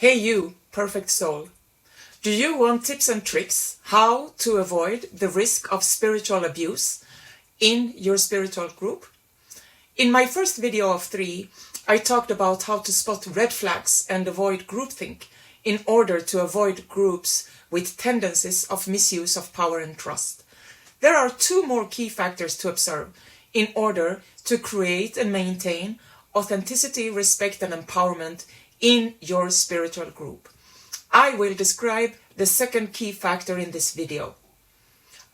Hey you, perfect soul. Do you want tips and tricks how to avoid the risk of spiritual abuse in your spiritual group? In my first video of 3, I talked about how to spot red flags and avoid groupthink in order to avoid groups with tendencies of misuse of power and trust. There are 2 more key factors to observe in order to create and maintain authenticity, respect and empowerment in your spiritual group. I will describe the second key factor in this video.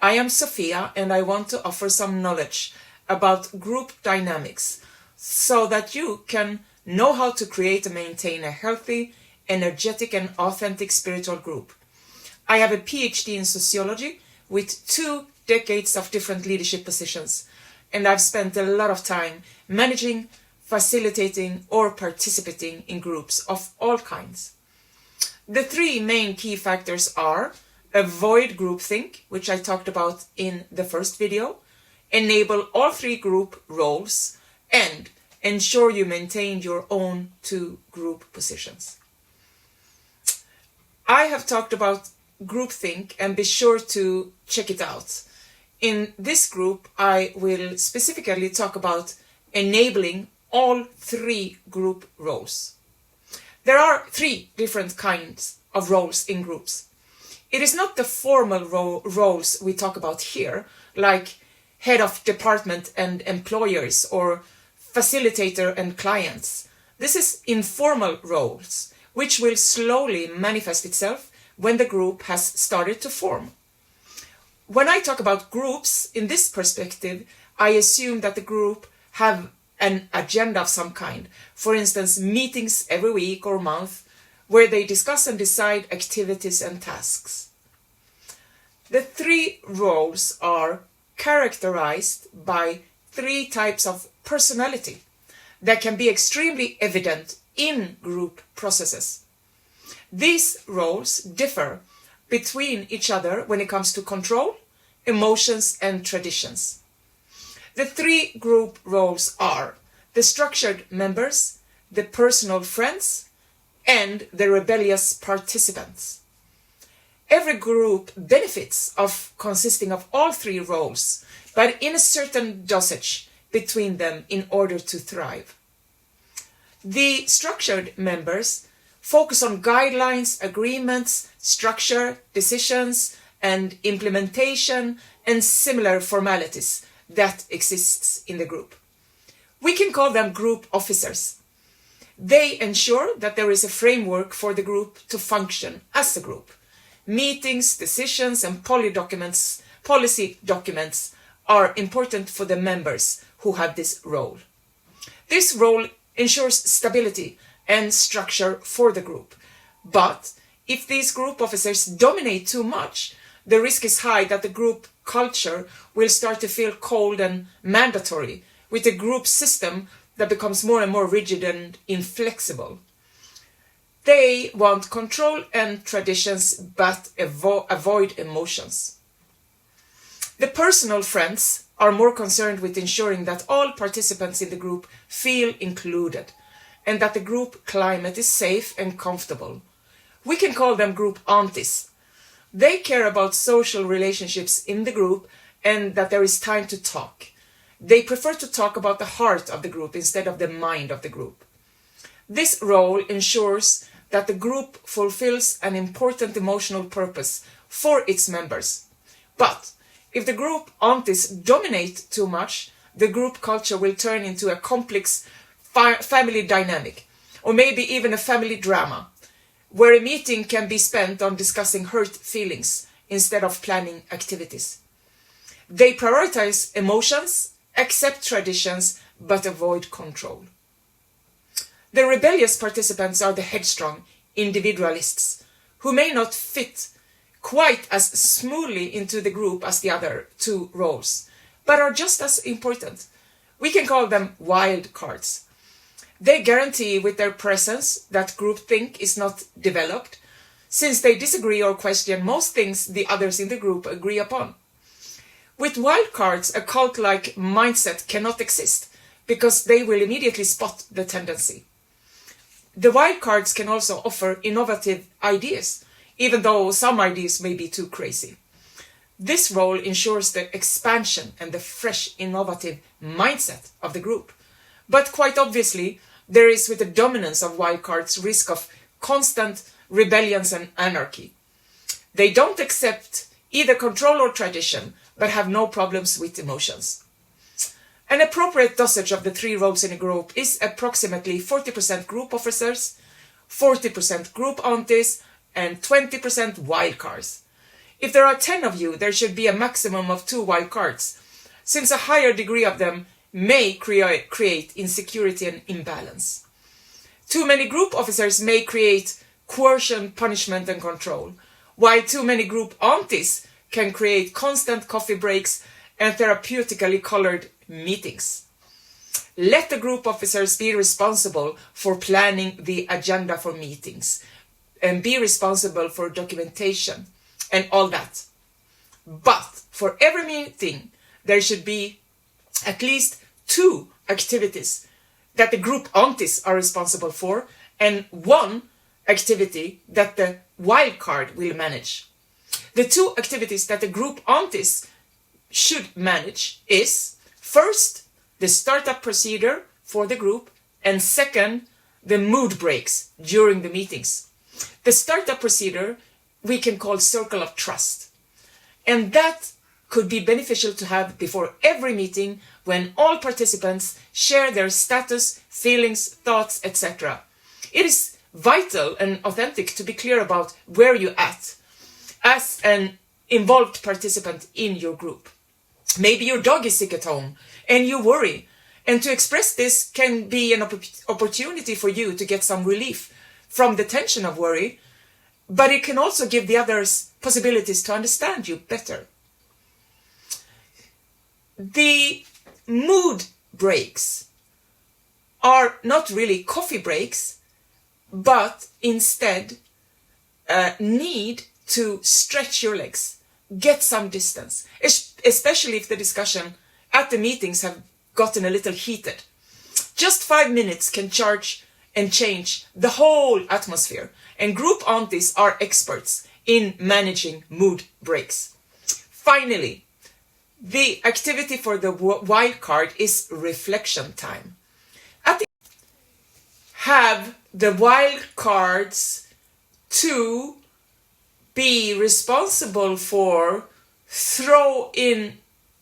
I am Sophia and I want to offer some knowledge about group dynamics so that you can know how to create and maintain a healthy, energetic and authentic spiritual group. I have a PhD in sociology with 2 decades of different leadership positions, and I've spent a lot of time managing, facilitating or participating in groups of all kinds. The 3 main key factors are avoid groupthink, which I talked about in the first video, enable all 3 group roles, and ensure you maintain your own 2 group positions. I have talked about groupthink and be sure to check it out. In this group, I will specifically talk about enabling all 3 group roles. There are 3 different kinds of roles in groups. It is not the formal roles we talk about here, like head of department and employers or facilitator and clients. This is informal roles, which will slowly manifest itself when the group has started to form. When I talk about groups in this perspective, I assume that the group have an agenda of some kind, for instance, meetings every week or month, where they discuss and decide activities and tasks. The 3 roles are characterized by 3 types of personality that can be extremely evident in group processes. These roles differ between each other when it comes to control, emotions and traditions. The 3 group roles are the structured members, the personal friends, and the rebellious participants. Every group benefits of consisting of all 3 roles, but in a certain dosage between them in order to thrive. The structured members focus on guidelines, agreements, structure, decisions, and implementation and similar formalities that exists in the group. We can call them group officers. They ensure that there is a framework for the group to function as a group. Meetings, decisions, and policy documents are important for the members who have this role. This role ensures stability and structure for the group. But if these group officers dominate too much, the risk is high that the group culture will start to feel cold and mandatory, with a group system that becomes more and more rigid and inflexible. They want control and traditions, but avoid emotions. The personal friends are more concerned with ensuring that all participants in the group feel included and that the group climate is safe and comfortable. We can call them group aunties. They care about social relationships in the group and that there is time to talk. They prefer to talk about the heart of the group instead of the mind of the group. This role ensures that the group fulfills an important emotional purpose for its members. But if the group aunties dominate too much, the group culture will turn into a complex family dynamic, or maybe even a family drama, where a meeting can be spent on discussing hurt feelings instead of planning activities. They prioritize emotions, accept traditions, but avoid control. The rebellious participants are the headstrong individualists who may not fit quite as smoothly into the group as the other 2 roles, but are just as important. We can call them wild cards. They guarantee with their presence that groupthink is not developed, since they disagree or question most things the others in the group agree upon. With wildcards, a cult-like mindset cannot exist because they will immediately spot the tendency. The wildcards can also offer innovative ideas, even though some ideas may be too crazy. This role ensures the expansion and the fresh, innovative mindset of the group. But quite obviously, there is, with the dominance of wildcards, risk of constant rebellions and anarchy. They don't accept either control or tradition, but have no problems with emotions. An appropriate dosage of the three roles in a group is approximately 40% group officers, 40% group aunties, and 20% wildcards. If there are 10 of you, there should be a maximum of 2 wildcards, since a higher degree of them may create insecurity and imbalance. Too many group officers may create coercion, punishment, and control, while too many group aunties can create constant coffee breaks and therapeutically colored meetings. Let the group officers be responsible for planning the agenda for meetings and be responsible for documentation and all that. But for every meeting, there should be at least 2 activities that the group aunties are responsible for and 1 activity that the wildcard will manage. The 2 activities that the group aunties should manage is, first, the startup procedure for the group, and second, the mood breaks during the meetings. The startup procedure we can call circle of trust, and that could be beneficial to have before every meeting when all participants share their status, feelings, thoughts, etc. It is vital and authentic to be clear about where you're at as an involved participant in your group. Maybe your dog is sick at home and you worry, and to express this can be an opportunity for you to get some relief from the tension of worry, but it can also give the others possibilities to understand you better. The mood breaks are not really coffee breaks, but instead need to stretch your legs, get some distance, especially if the discussion at the meetings have gotten a little heated. Just 5 minutes can charge and change the whole atmosphere, and group aunties are experts in managing mood breaks. Finally, the activity for the wild card is reflection time. Have the wild cards to be responsible for throw in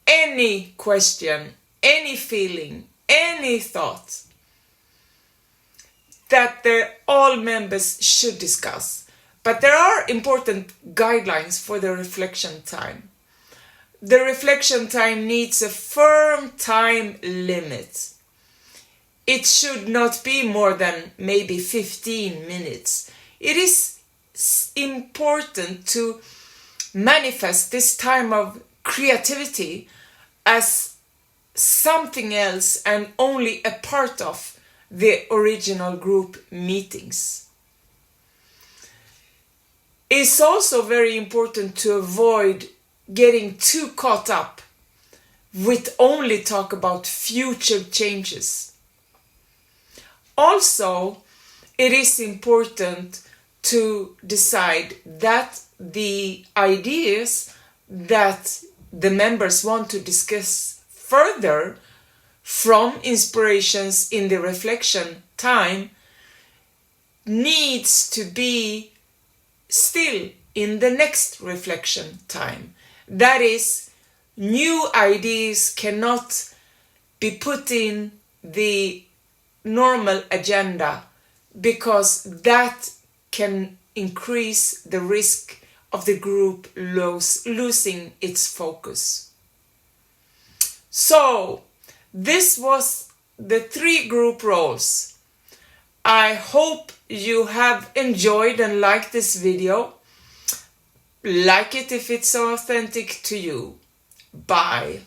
any question, any feeling, any thought that all members should discuss. But there are important guidelines for the reflection time. The reflection time needs a firm time limit. It should not be more than maybe 15 minutes. It is important to manifest this time of creativity as something else and only a part of the original group meetings. It's also very important to avoid getting too caught up with only talk about future changes. Also, it is important to decide that the ideas that the members want to discuss further from inspirations in the reflection time needs to be still in the next reflection time. That is, new ideas cannot be put in the normal agenda because that can increase the risk of the group losing its focus. So, this was the 3 group roles. I hope you have enjoyed and liked this video. Like it if it's authentic to you. Bye.